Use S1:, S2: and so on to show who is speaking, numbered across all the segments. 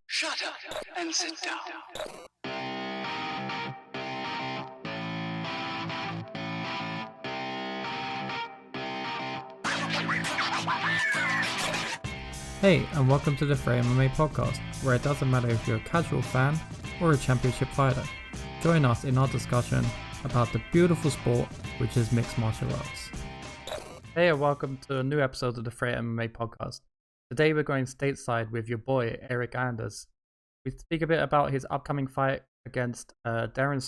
S1: Shut up and sit down.
S2: Hey, and welcome to the Freja MMA podcast, where it doesn't matter if you're a casual fan or a championship fighter. Join us in our discussion about the beautiful sport, which is mixed martial arts. Hey, and welcome to a new episode of the Freja MMA podcast. Today we're going stateside with your boy, Eryk Anders. We speak a bit about his upcoming fight against Darren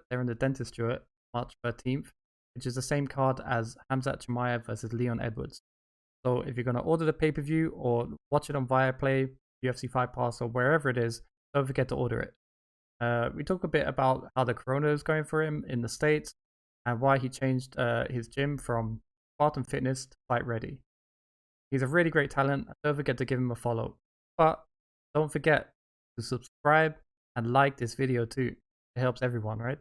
S2: the Dentist Stewart, March 13th, which is the same card as Khamzat Chimaev versus Leon Edwards. So if you're going to order the pay-per-view or watch it on Viaplay, UFC Fight Pass, or wherever it is, don't forget to order it. We talk a bit about how the corona is going for him in the States and why he changed his gym from Spartan Fitness to Fight Ready. He's a really great talent. Don't forget to give him a follow. But don't forget to subscribe and like this video too. It helps everyone, right?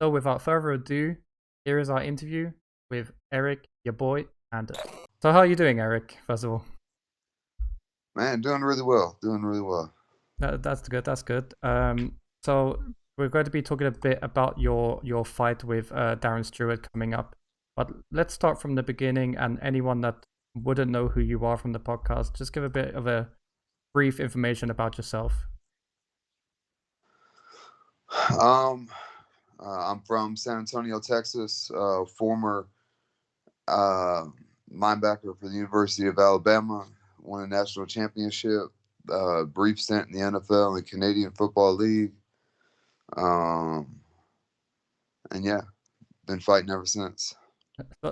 S2: So without further ado, here is our interview with Eryk, your boy, Anders. So how are you doing, Eryk, first of all?
S3: Man, doing really well.
S2: That's good. So we're going to be talking a bit about your fight with Darren Stewart coming up. But let's start from the beginning, and anyone that wouldn't know who you are from the podcast, just give a bit of a brief information about yourself.
S3: I'm from San Antonio, Texas, former linebacker for the University of Alabama, won a national championship, brief stint in the NFL and the Canadian Football League. And yeah, been fighting ever since.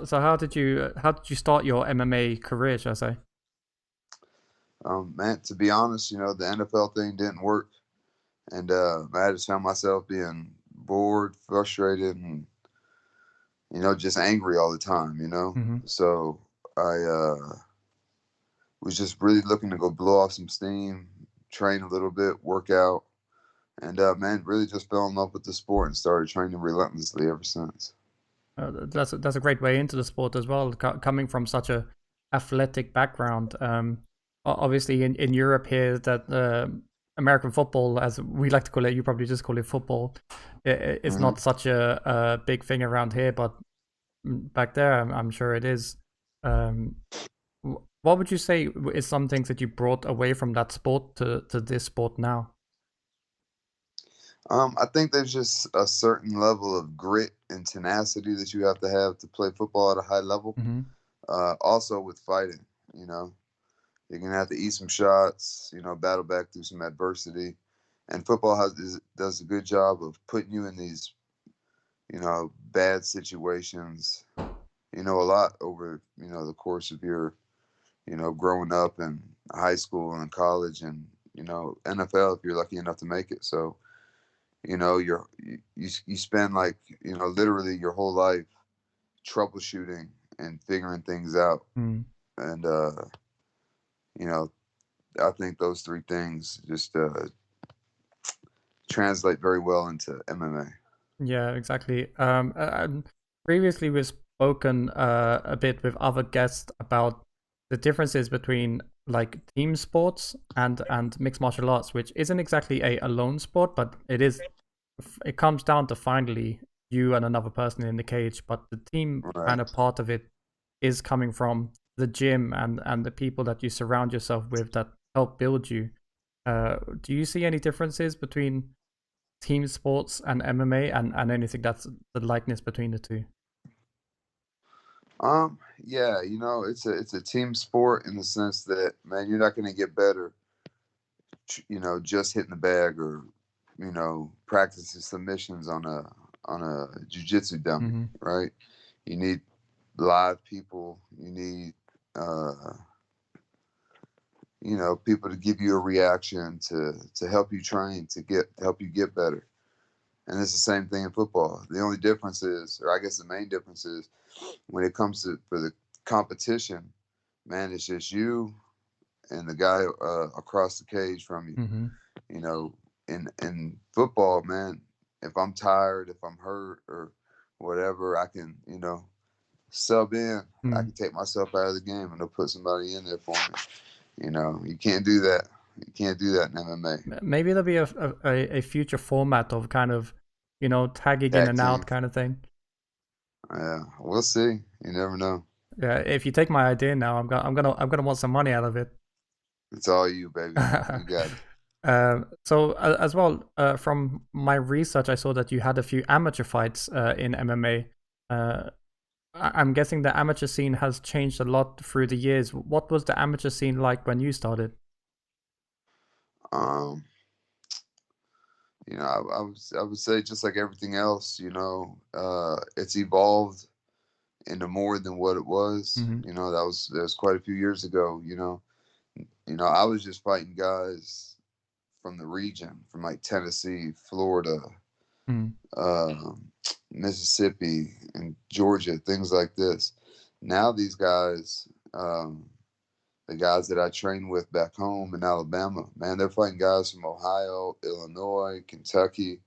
S2: So how did you start your MMA career, shall I say?
S3: Man, to be honest, the NFL thing didn't work. And I just found myself being bored, frustrated, and just angry all the time.
S2: Mm-hmm.
S3: So I was just really looking to go blow off some steam, train a little bit, work out, and man, really just fell in love with the sport and started training relentlessly ever since.
S2: That's a great way into the sport as well, coming from such a athletic background. Obviously in Europe here, that American football, as we like to call it, you probably just call it football. It's not such a big thing around here, but back there, I'm sure it is. What would you say is some things that you brought away from that sport to this sport now?
S3: I think there's just a certain level of grit and tenacity that you have to play football at a high level.
S2: Mm-hmm.
S3: Also with fighting, you're gonna have to eat some shots, battle back through some adversity, and football does a good job of putting you in these, bad situations, a lot over, the course of your, growing up in high school and college and, NFL if you're lucky enough to make it. So, you spend literally your whole life troubleshooting and figuring things out.
S2: Mm.
S3: And, I think those three things just translate very well into MMA.
S2: Yeah, exactly. Previously we've spoken a bit with other guests about the differences between like team sports and mixed martial arts, which isn't exactly a lone sport, but it comes down to finally you and another person in the cage. But the team kind of part of it is coming from the gym and the people that you surround yourself with that help build you. Do you see any differences between team sports and MMA and anything that's the likeness between the two?
S3: Yeah, it's a team sport in the sense that, man, you're not going to get better, just hitting the bag or, practicing submissions on a jiu-jitsu dummy,
S2: Mm-hmm.
S3: right? You need live people. You need, people to give you a reaction to help you train, to help you get better. And it's the same thing in football. The only difference is, or I guess the main difference is, when it comes for the competition, man, it's just you and the guy across the cage from you.
S2: Mm-hmm.
S3: In football, man, if I'm tired, if I'm hurt or whatever, I can, sub in. I can take myself out of the game and they'll put somebody in there for me. You can't do that You can't do that in MMA.
S2: Maybe there'll be a future format of kind of, tagging in
S3: Tag
S2: and
S3: team.
S2: out kind of thing.
S3: Yeah, we'll see. You never know.
S2: Yeah, if you take my idea now, I'm gonna want some money out of it.
S3: It's all you, baby. You got it.
S2: So as well, from my research, I saw that you had a few amateur fights in MMA. I'm guessing the amateur scene has changed a lot through the years. What was the amateur scene like when you started?
S3: Um, I would say just like everything else, it's evolved into more than what it was.
S2: Mm-hmm.
S3: That was quite a few years ago. I was just fighting guys from the region, from like Tennessee, Florida,
S2: Mm-hmm.
S3: Mississippi, and Georgia, things like this. Now these guys, the guys that I train with back home in Alabama, man, they're fighting guys from Ohio, Illinois, Kentucky.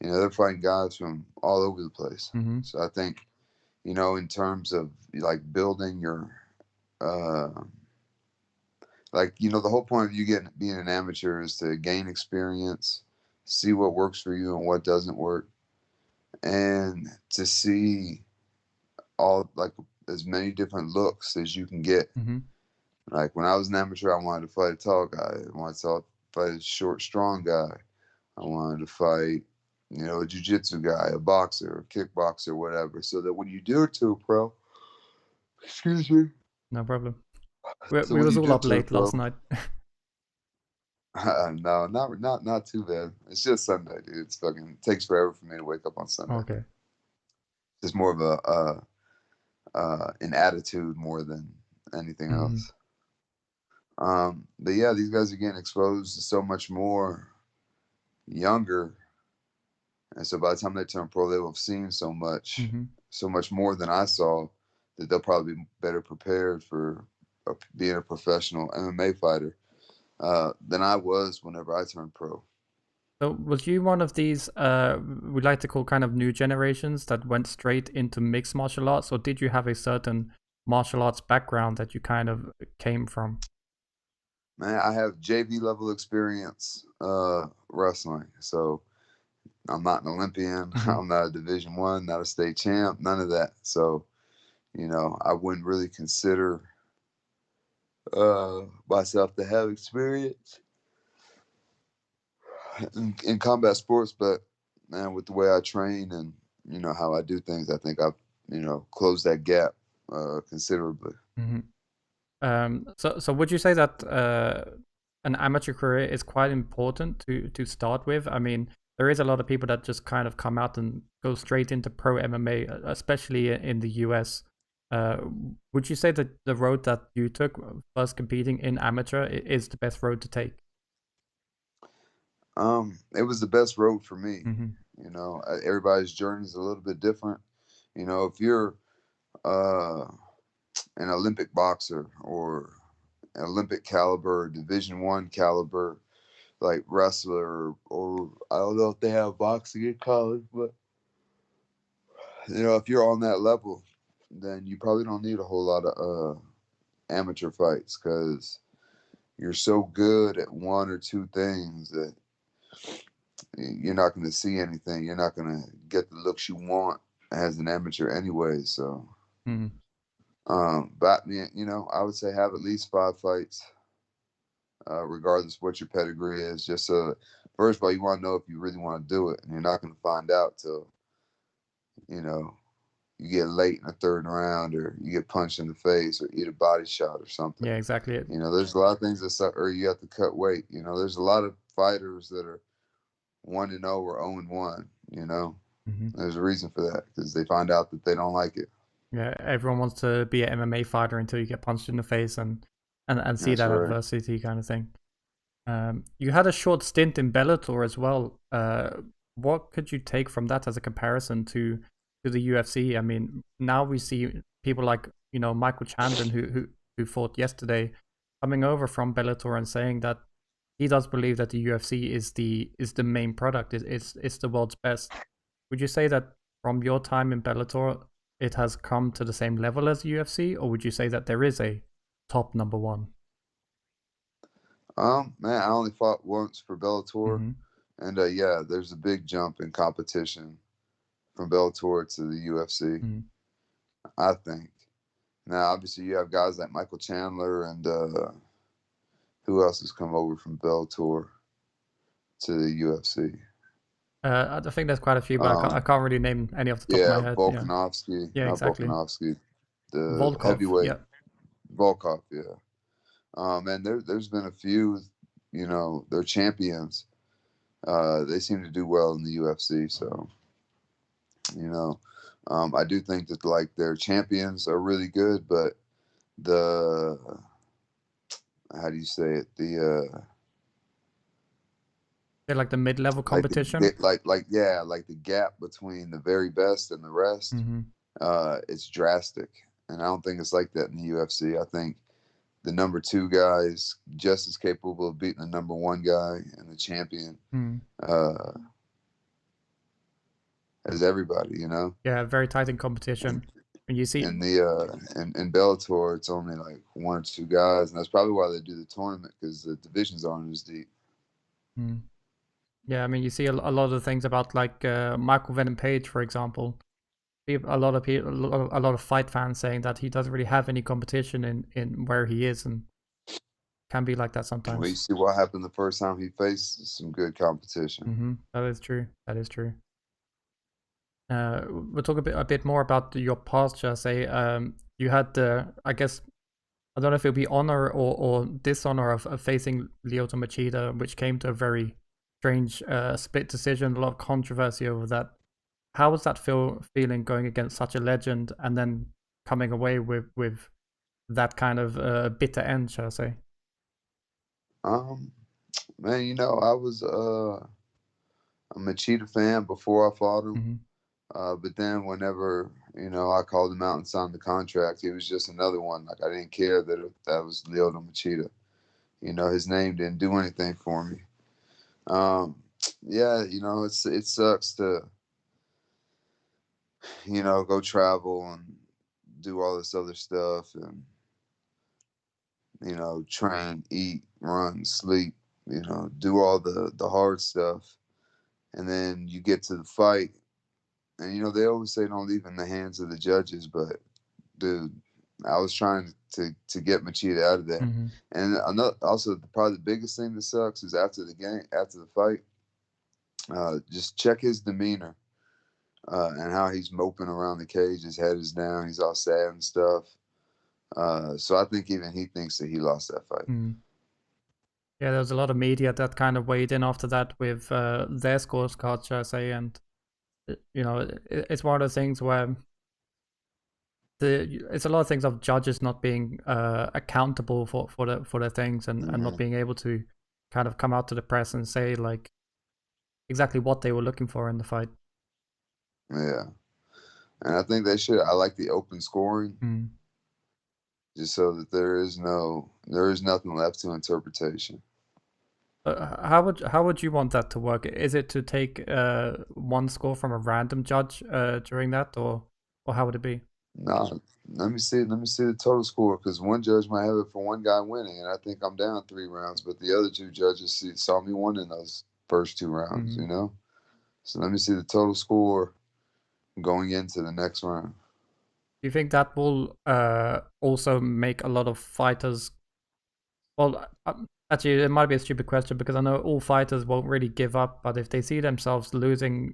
S3: They're fighting guys from all over the place.
S2: Mm-hmm.
S3: So I think, in terms of like building your, the whole point of you being an amateur is to gain experience, see what works for you and what doesn't work, and to see all like as many different looks as you can get.
S2: Mm-hmm.
S3: Like when I was an amateur, I wanted to fight a tall guy. I wanted to fight a short, strong guy. I wanted to fight, a jiu-jitsu guy, a boxer, a kickboxer, whatever. So that when you do it to a pro, excuse me.
S2: No problem.
S3: So
S2: We
S3: when
S2: was
S3: you
S2: all
S3: do it
S2: up
S3: to a
S2: late
S3: pro,
S2: last night.
S3: no, not too bad. It's just Sunday, dude. It takes forever for me to wake up on Sunday.
S2: Okay.
S3: It's more of an attitude more than anything
S2: Mm-hmm.
S3: else. But yeah, these guys are getting exposed to so much more younger, and so by the time they turn pro, they will have seen so much more than I saw, that they'll probably be better prepared for being a professional MMA fighter than I was whenever I turned pro.
S2: So was you one of these we like to call kind of new generations that went straight into mixed martial arts, or did you have a certain martial arts background that you kind of came from?
S3: Man, I have JV level experience wrestling, so I'm not an Olympian.
S2: Mm-hmm.
S3: I'm not a Division I, not a state champ, none of that. So, I wouldn't really consider myself to have experience in combat sports, but man, with the way I train and how I do things, I think I've closed that gap considerably.
S2: Mm-hmm. So would you say that an amateur career is quite important to start with? I mean, there is a lot of people that just kind of come out and go straight into pro MMA, especially in the US. Would you say that the road that you took, first competing in amateur, is the best road to take?
S3: It was the best road for me.
S2: Mm-hmm.
S3: Everybody's journey is a little bit different. If you're an Olympic boxer or an Olympic caliber, Division I caliber, like wrestler, or I don't know if they have boxing in college, but if you're on that level, then you probably don't need a whole lot of amateur fights, because you're so good at one or two things that you're not going to see anything. You're not going to get the looks you want as an amateur anyway. So,
S2: Mm-hmm.
S3: but I would say have at least 5 fights, regardless of what your pedigree is. Just so, first of all, you want to know if you really want to do it, and you're not going to find out till you get late in the third round, or you get punched in the face, or eat a body shot or something.
S2: Yeah, exactly.
S3: There's a lot of things or you have to cut weight. There's a lot of fighters that are 1-0 or 0-1.
S2: Mm-hmm.
S3: There's a reason for that, because they find out that they don't like it.
S2: Yeah, everyone wants to be an MMA fighter until you get punched in the face and see
S3: That's
S2: that
S3: right.
S2: adversity kind of thing. You had a short stint in Bellator as well. What could you take from that as a comparison to the UFC? I mean, now we see people like Michael Chandon, who fought yesterday, coming over from Bellator and saying that he does believe that the UFC is the main product. It's the world's best. Would you say that from your time in Bellator, it has come to the same level as the UFC, or would you say that there is a top number one?
S3: Man, I only fought once for Bellator,
S2: Mm-hmm.
S3: and yeah, there's a big jump in competition from Bellator to the UFC.
S2: Mm-hmm.
S3: I think. Now, obviously, you have guys like Michael Chandler and who else has come over from Bellator to the UFC?
S2: I think there's quite a few, but I
S3: Um,
S2: can't really name any off the top of
S3: yeah,
S2: my head. Yeah,
S3: Volkanovski,
S2: yeah,
S3: not
S2: exactly.
S3: Volkanovski, the
S2: Volkov.
S3: heavyweight
S2: Yeah.
S3: Volkov. Yeah, and there's been a few, they're champions. They seem to do well in the UFC, so you know, I do think that like their champions are really good, but the how do you say it?
S2: They're like the mid-level
S3: Like
S2: competition.
S3: like the gap between the very best and the rest,
S2: Mm-hmm.
S3: it's drastic, and I don't think it's like that in the UFC. I think the number two guy is just as capable of beating the number one guy and the champion
S2: Mm.
S3: uh, as everybody,
S2: Yeah, very tight in competition. And you see,
S3: in Bellator, it's only like one or two guys, and that's probably why they do the tournament because the divisions aren't as deep.
S2: mm. Yeah, I mean, you see a lot of things about like Michael Venom Page, for example. A lot of people, a lot of fight fans saying that he doesn't really have any competition in where he is, and can be like that
S3: Well, you
S2: sometimes.
S3: see what happened the first time he faced some good competition.
S2: Mm-hmm. That is true. That is true. We'll talk a bit more about your past, shall I say. You had the, I guess, I don't know if it'll be honor or dishonor of facing Lyoto Machida, which came to a very strange split decision, a lot of controversy over that. How was that feeling going against such a legend and then coming away with that kind of bitter end, shall I say?
S3: Um, Man, I was a Machida fan before I fought him.
S2: Mm-hmm.
S3: But then whenever, I called him out and signed the contract, he was just another one. Like I didn't care that was Lyoto Machida. His name didn't do anything for me. Um, yeah, it sucks to, go travel and do all this other stuff and, train, eat, run, sleep, do all the hard stuff. And then you get to the fight. And they always say don't leave in the hands of the judges, but dude, I was trying to get Machida out of there.
S2: Mm-hmm.
S3: And also probably the biggest thing that sucks is after the fight, just check his demeanor and how he's moping around the cage. His head is down. He's all sad and stuff. So I think even he thinks that he lost that fight.
S2: Mm-hmm. Yeah, there was a lot of media that kind of weighed in after that with their scorecard, shall I say, and it's one of those things where it's a lot of things of judges not being accountable for their things and not being able to kind of come out to the press and say like exactly what they were looking for in the fight.
S3: Yeah, and I think they should. I like the open scoring, just so that there is nothing left to interpretation.
S2: How would you want that to work? Is it to take one score from a random judge during that, or how would it be?
S3: No, let me see the total score because one judge might have it for one guy winning, and I think I'm down 3 rounds, but the other two judges saw me winning those first 2 rounds. So let me see the total score going into the next round.
S2: Do you think that will also make a lot of fighters? Well, actually, it might be a stupid question because I know all fighters won't really give up, but if they see themselves losing,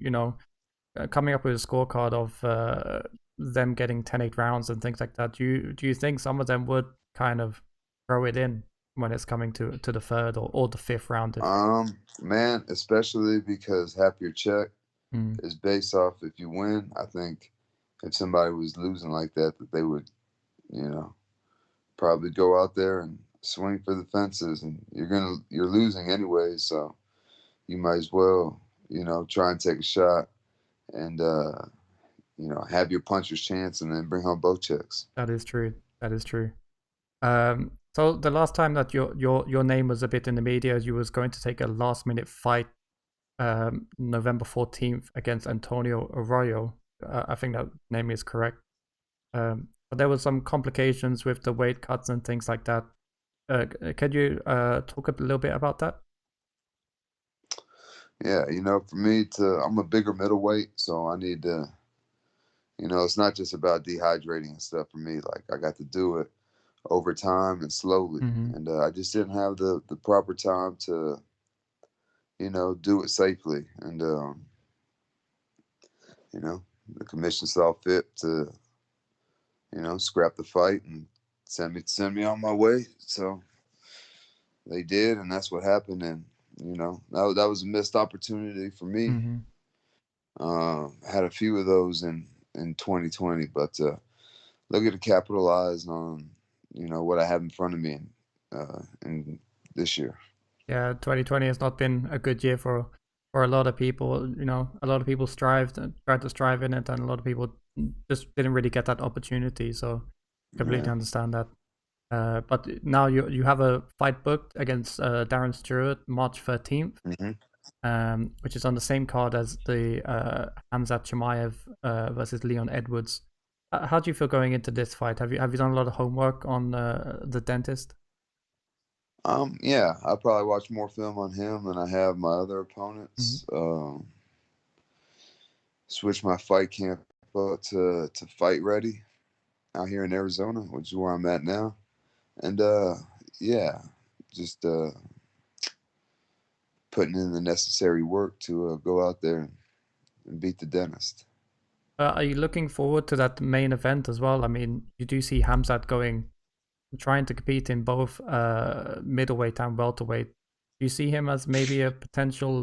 S2: coming up with a scorecard of them getting 10-8 rounds and things like that, do you think some of them would kind of throw it in when it's coming to the third or the fifth round?
S3: Man, especially because half your check
S2: Mm.
S3: is based off if you win. I think if somebody was losing like that they would, probably go out there and swing for the fences, and you're losing anyway, so you might as well, try and take a shot and have your puncher's chance and then bring home both checks.
S2: That is true. That is true. So the last time that your name was a bit in the media, you was going to take a last minute fight, November 14th against Antonio Arroyo. I think that name is correct. But there was some complications with the weight cuts and things like that. Can you talk a little bit about that?
S3: Yeah, for me I'm a bigger middleweight, so I need to, it's not just about dehydrating and stuff for me. Like I got to do it over time and slowly,
S2: Hmm.
S3: and I just didn't have the proper time to, do it safely, and you know, the commission saw fit to, scrap the fight and send me on my way. So they did, and that's what happened. And that was a missed opportunity for me.
S2: Hmm.
S3: Had a few of those in 2020, but looking to capitalize on what I have in front of me in this year.
S2: Yeah, 2020 has not been a good year for a lot of people. A lot of people tried to strive in it, and a lot of people just didn't really get that opportunity. So completely
S3: Yeah.
S2: understand that. But now you have a fight booked against Darren Stewart March 13th,
S3: Hmm.
S2: which is on the same card as the Khamzat Chimaev versus Leon Edwards. How do you feel going into this fight? Have you done a lot of homework on the dentist?
S3: Yeah, I probably watch more film on him than I have my other
S2: Hmm.
S3: opponents. Switch my fight camp up to fight ready out here in Arizona, which is where I'm at now. And yeah, just putting in the necessary work to go out there and beat the dentist.
S2: Are you looking forward to that main event as well? I mean, you do see Hamzat trying to compete in both middleweight and welterweight. Do you see him as maybe a potential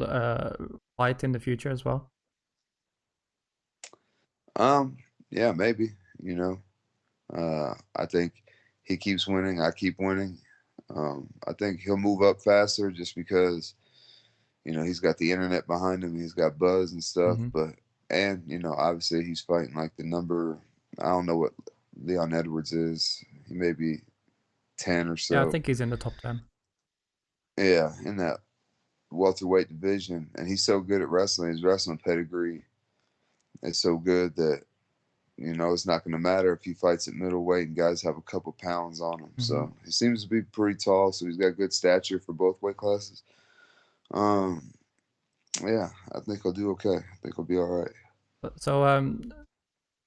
S2: fight in the future as well?
S3: Um, yeah, maybe. I think he keeps winning. I keep winning. I think he'll move up faster just because he's got the internet behind him. He's got buzz and stuff.
S2: Hmm.
S3: And obviously he's fighting like the number. I don't know what Leon Edwards is. He may be 10 or
S2: Yeah, I
S3: so.
S2: think he's in the top 10.
S3: Yeah, in that welterweight division, and he's so good at wrestling. His wrestling pedigree is so good that it's not going to matter if he fights at middleweight and guys have a couple pounds on him.
S2: Hmm.
S3: So he seems to be pretty tall, so he's got good stature for both weight classes. Um, yeah, I think he'll do okay. I think he'll be all right.
S2: So,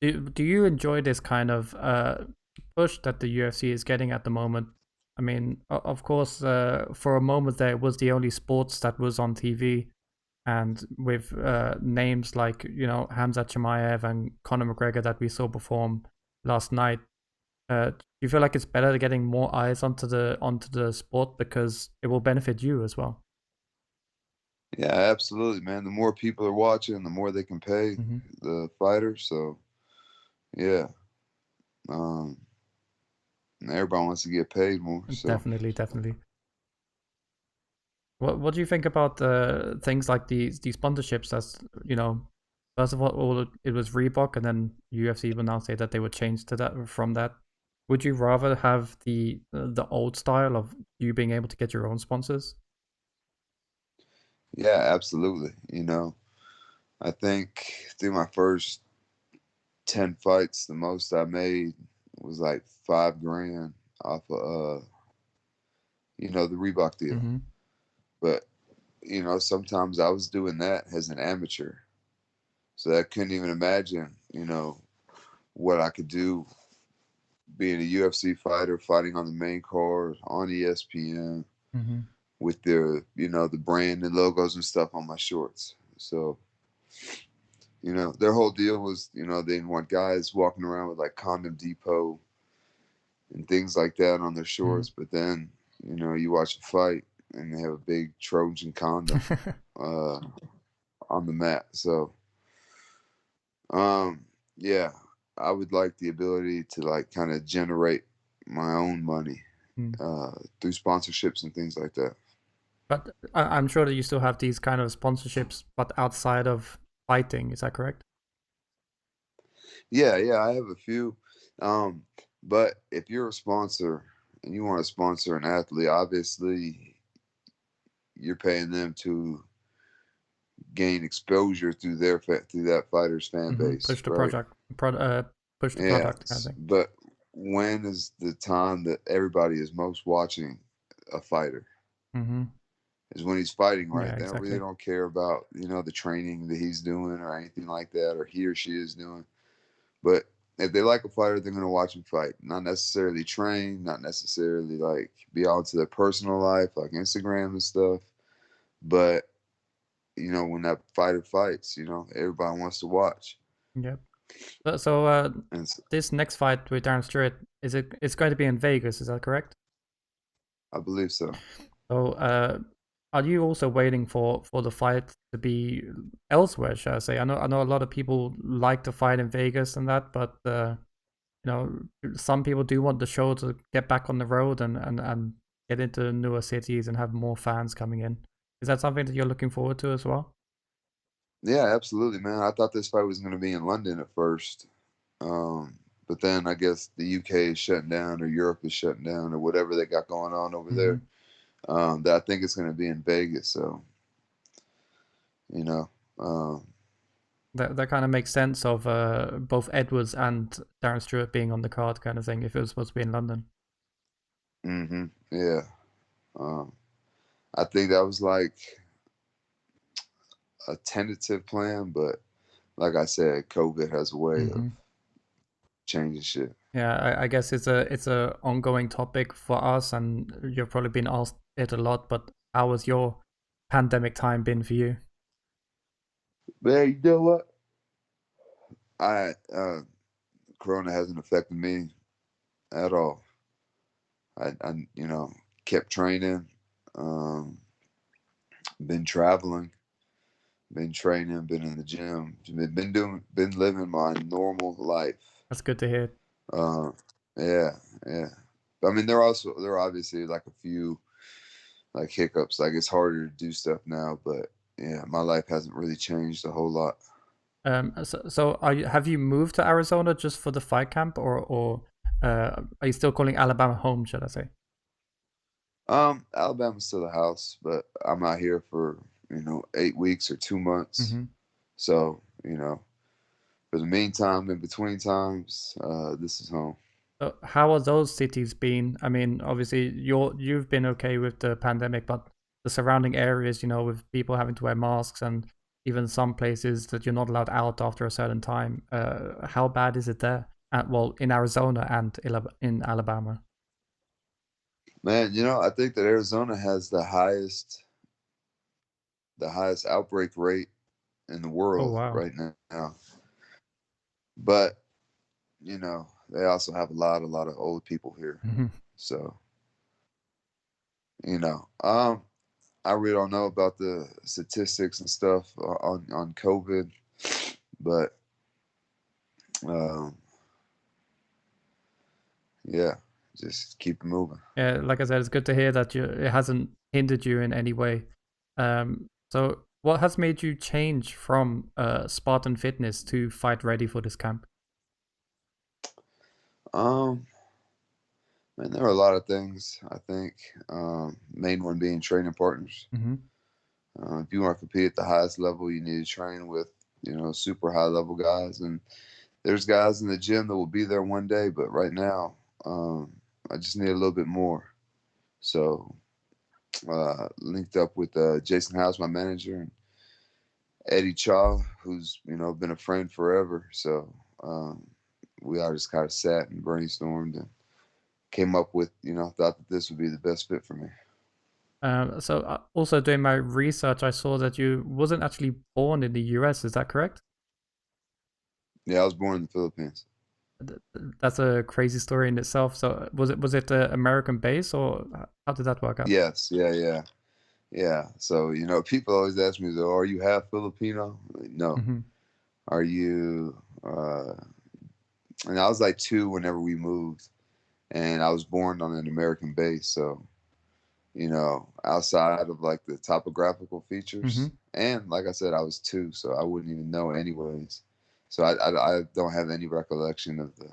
S2: do you enjoy this kind of push that the UFC is getting at the moment? I mean, of course, for a moment there, it was the only sports that was on TV, and with names like Khamzat Chimaev and Conor McGregor that we saw perform last night. Do you feel like it's better getting more eyes onto the sport because it will benefit you as well?
S3: Yeah, absolutely, man. The more people are watching, the more they can pay
S2: Hmm.
S3: the fighters. So yeah, um, everybody wants to get paid more. So
S2: Definitely, definitely. What do you think about things like these sponsorships? That's first of all, it was Reebok, and then UFC will now say that they would change to that from that. Would you rather have the old style of you being able to get your own sponsors?
S3: yeah, absolutely. I think through my first 10 fights, the most I made was like 5 grand off of the Reebok deal.
S2: Mm-hmm.
S3: But sometimes I was doing that as an amateur, so I couldn't even imagine what I could do being a UFC fighter, fighting on the main card on ESPN
S2: Mm-hmm.
S3: with the brand and logos and stuff on my shorts. So their whole deal was they didn't want guys walking around with like Condom Depot and things like that on their shorts. But then you watch a fight and they have a big Trojan condom uh, on the mat. So yeah, I would like the ability to like kind of generate my own money
S2: Mm.
S3: through sponsorships and things like that.
S2: But I'm sure that you still have these kind of sponsorships, but outside of fighting. Is that correct?
S3: Yeah, I have a few. Um, but if you're a sponsor and you want to sponsor an athlete, obviously you're paying them to gain exposure through through that fighter's fan
S2: Mm-hmm.
S3: base, right?
S2: Push the product kind of
S3: Yes,
S2: thing.
S3: but when is the time that everybody is most watching a fighter.
S2: Mm-hmm.
S3: Is when he's fighting, right?
S2: Yeah,
S3: They
S2: exactly.
S3: really don't care about, the training that he's doing or anything like that, or he or she is doing. But if they like a fighter, they're going to watch him fight. Not necessarily train, not necessarily like be out to their personal life, like Instagram and stuff. But, when that fighter fights, everybody wants to watch.
S2: Yep. So
S3: And
S2: this next fight with Darren Stewart, it's going to be in Vegas, is that correct?
S3: I believe so.
S2: So are you also waiting for the fight to be elsewhere, shall I say? I know a lot of people like to fight in Vegas and that, but some people do want the show to get back on the road and get into newer cities and have more fans coming in. Is that something that you're looking forward to as well?
S3: Yeah, absolutely, man. I thought this fight was going to be in London at first. But then I guess the UK is shutting down or Europe is shutting down or whatever they got going on over there. That I think it's going to be in Vegas. So, um,
S2: That kind of makes sense of both Edwards and Darren Stewart being on the card, kind of thing. If it was supposed to be in London.
S3: yeah. I think that was like a tentative plan, but like I said, COVID has a way of changing shit.
S2: Yeah, I guess it's a ongoing topic for us, and you've probably been asked it a lot. But how has your pandemic time been for you?
S3: Man, you know what? Corona hasn't affected me at all. I kept training, been traveling, been training, been in the gym, been living my normal life.
S2: That's good to hear.
S3: Yeah, yeah. I mean, there are obviously like a few like hiccups. Like it's harder to do stuff now, but yeah, my life hasn't really changed a whole lot.
S2: So have you moved to Arizona just for the fight camp, or are you still calling Alabama home, should I say?
S3: Alabama's still the house, but I'm out here for 8 weeks or 2 months. So for the meantime, in between times, this is home.
S2: So how are those cities been? I mean, obviously you've been okay with the pandemic, but the surrounding areas, with people having to wear masks and even some places that you're not allowed out after a certain time. How bad is it there? Well, in Arizona and in Alabama.
S3: Man, I think that Arizona has the highest outbreak rate in the
S2: Oh
S3: world
S2: wow.
S3: right now. But they also have a lot of old people here. So I really don't know about the statistics and stuff on COVID, but yeah, just keep it moving.
S2: Yeah, like I said, it's good to hear that it hasn't hindered you in any way. So what has made you change from Spartan Fitness to Fight Ready for this camp?
S3: Man, there are a lot of things. I think main one being training partners. If you want to compete at the highest level, you need to train with super high level guys, and there's guys in the gym that will be there one day, but right now I just need a little bit more. So linked up with Jason House, my manager, and Eddie Chaw, who's been a friend forever. So we all just kind of sat and brainstormed and came up with thought that this would be the best fit for me.
S2: So also doing my research, I saw that you wasn't actually born in the US. Is that correct?
S3: Yeah, I was born in the Philippines.
S2: That's a crazy story in itself. So was it American base, or how did that work out?
S3: Yes, yeah. So people always ask me, "So, are you half Filipino?" Like, no. Are you? And I was like 2 whenever we moved, and I was born on an American base. So outside of like the topographical features, and like I said, I was 2, so I wouldn't even know anyways. So I don't have any recollection of the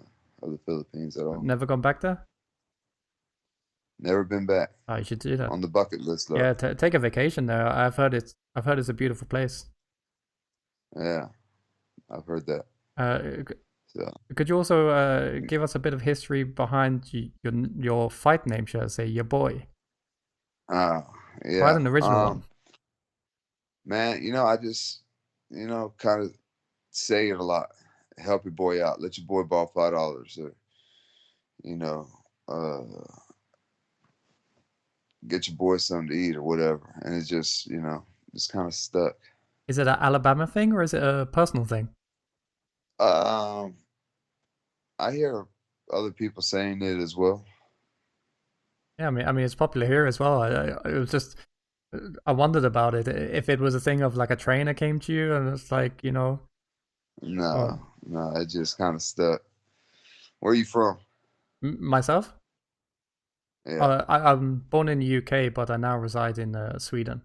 S3: Philippines at all.
S2: Never gone back there?
S3: Never been back.
S2: Oh, you should do that.
S3: On the bucket list, though.
S2: Yeah, take a vacation there. I've heard it's a beautiful place.
S3: Yeah, I've heard that. So.
S2: Could you also give us a bit of history behind your fight name, shall I say, your boy?
S3: Uh,
S2: Quite
S3: yeah.
S2: an original one.
S3: Man, I just, kind of say it a lot. Help your boy out. Let your boy ball $5, or you know, uh, get your boy something to eat or whatever. And it's just, just kind of stuck.
S2: Is it an Alabama thing or is it a personal thing?
S3: Um, I hear other people saying it as well.
S2: Yeah, I mean, it's popular here as well. It was just, I wondered about it. If it was a thing of like a trainer came to you and it's like, or
S3: No, it just kind of stuck. Where are you from?
S2: myself.
S3: Yeah.
S2: I'm born in the UK, but I now reside in Sweden.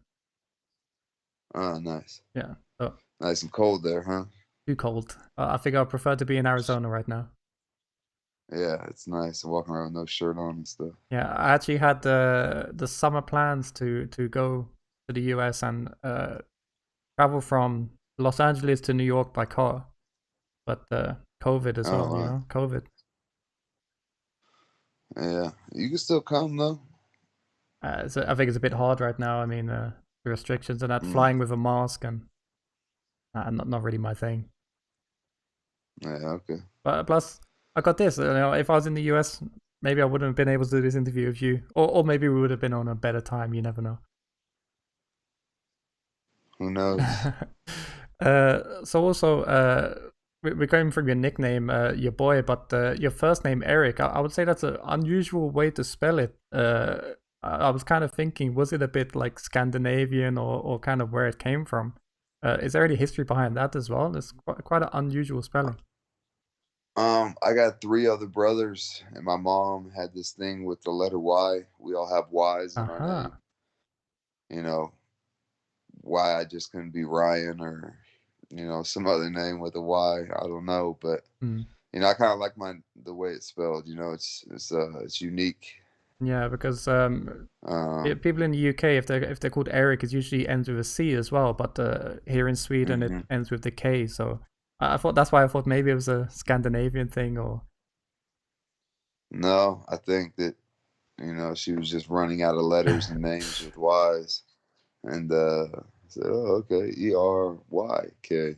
S3: Oh, nice.
S2: Yeah, so
S3: Nice and cold there, huh?
S2: too cold. I think I prefer to be in Arizona right now.
S3: Yeah, it's nice walking around with no shirt on and stuff.
S2: Yeah, I actually had the summer plans to go to the US and travel from Los Angeles to New York by car, but COVID as
S3: Oh,
S2: well.
S3: wow.
S2: COVID.
S3: Yeah, you can still come though.
S2: So I think it's a bit hard right now. I mean, the restrictions and that
S3: Mm,
S2: flying with a mask and not really my thing.
S3: yeah, okay.
S2: But plus, I got this. If I was in the US, maybe I wouldn't have been able to do this interview with you, or maybe we would have been on a better time. You never know.
S3: Who knows?
S2: So also, we're going from your nickname, your boy, but your first name Eryk. I would say that's an unusual way to spell it. I was kind of thinking, was it a bit like Scandinavian or kind of where it came from? Is there any history behind that as well? It's quite an unusual spelling.
S3: I got three other brothers, and my mom had this thing with the letter Y. We all have Y's in our name.
S2: Aha.
S3: You know, why I just couldn't be Ryan or, some other name with a Y. I don't know, but
S2: Mm.
S3: I kind of like the way it's spelled. It's unique.
S2: Yeah, because
S3: Um,
S2: people in the UK, if they're called Eryk, it usually ends with a C as well. But here in Sweden, it
S3: mhm.
S2: ends with the K. So I thought that's why I thought maybe it was a Scandinavian thing, or
S3: No, I think that she was just running out of letters and names with Y's, and said, "Oh, okay, Eryk."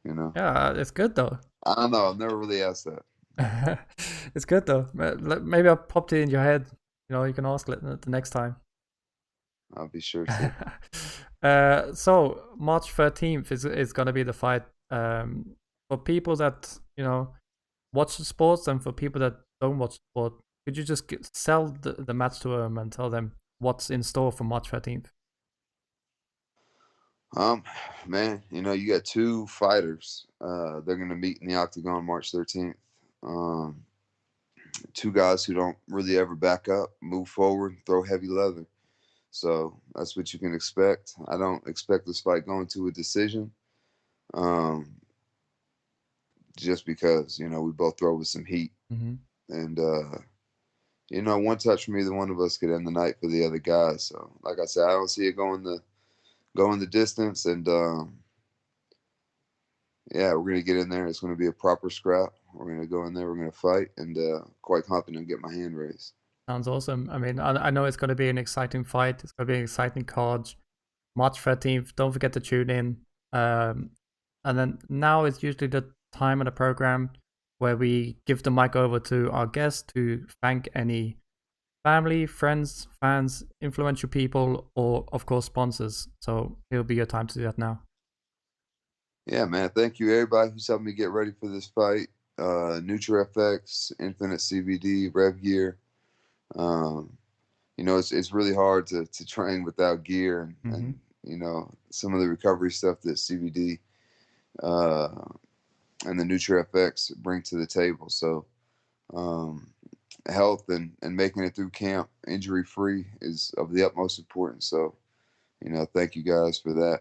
S2: yeah, it's good though.
S3: I don't know. I've never really asked that.
S2: It's good though. Maybe I popped it in your head. You can ask it the next time.
S3: I'll be sure to.
S2: So March 13th is gonna be the fight. For people that watch the sports and for people that don't watch sport, could you just sell the match to them and tell them what's in store for March 13th?
S3: Um, Man, you got two fighters. They're gonna meet in the octagon March 13th. Um, Two guys who don't really ever back up, move forward, throw heavy leather. So that's what you can expect. I don't expect this fight going to a decision. Um, just because we both throw with some heat,
S2: Mm-hmm.
S3: and one touch from either one of us could end the night for the other guy. So, like I said, I don't see it going the distance, and yeah, we're gonna get in there. It's gonna be a proper scrap. We're gonna go in there. We're gonna fight, and quite confident get my hand raised.
S2: Sounds awesome. I mean, I know it's going to be an exciting fight. It's going to be an exciting card. March 13th. Don't forget to tune in. And then now is usually the time of the program where we give the mic over to our guest to thank any family, friends, fans, influential people, or of course sponsors. So it'll be your time to do that now.
S3: Yeah, man. Thank you, everybody who's helped me get ready for this fight. NutriFX, Infinite CBD, Rev Gear. Um, it's really hard to train without gear,
S2: Mm-hmm.
S3: and some of the recovery stuff that CBD uh, and the NutriFX bring to the table. So um, health and making it through camp injury free is of the utmost importance. So thank you guys for that.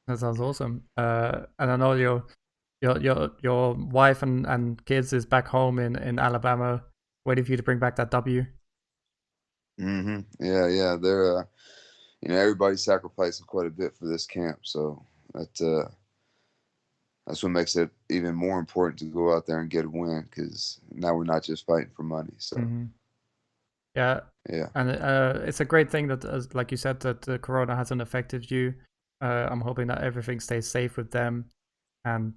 S2: That sounds awesome. And I know your wife and kids is back home in Alabama, waiting for you to bring back that W.
S3: Yeah. They're everybody sacrificing quite a bit for this camp, so that's what makes it even more important to go out there and get a win, because now we're not just fighting for money. So
S2: Mm-hmm. Yeah,
S3: Yeah.
S2: And it's a great thing that, like you said, that Corona hasn't affected you. I'm hoping that everything stays safe with them, and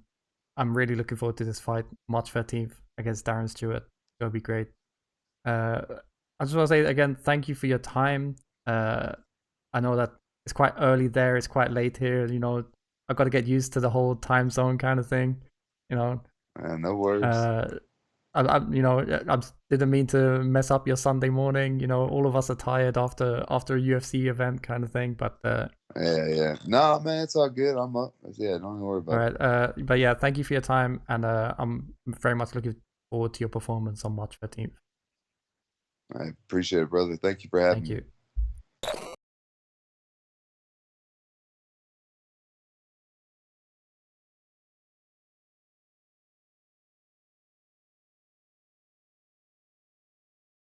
S2: I'm really looking forward to this fight, March 13th against Darren Stewart. It'll be great. I just want to say again, thank you for your time. I know that it's quite early there, it's quite late here. You know, I've got to get used to the whole time zone kind of thing. You know,
S3: No worries.
S2: I didn't mean to mess up your Sunday morning. You know, all of us are tired after a UFC event kind of thing. But
S3: yeah. No, man, it's all good. I'm up. Yeah, don't worry about
S2: all
S3: it.
S2: right. But yeah, thank you for your time, and I'm very much looking forward to your performance on March 13th.
S3: I appreciate it, brother. Thank you for having
S2: Thank
S3: me.
S2: you.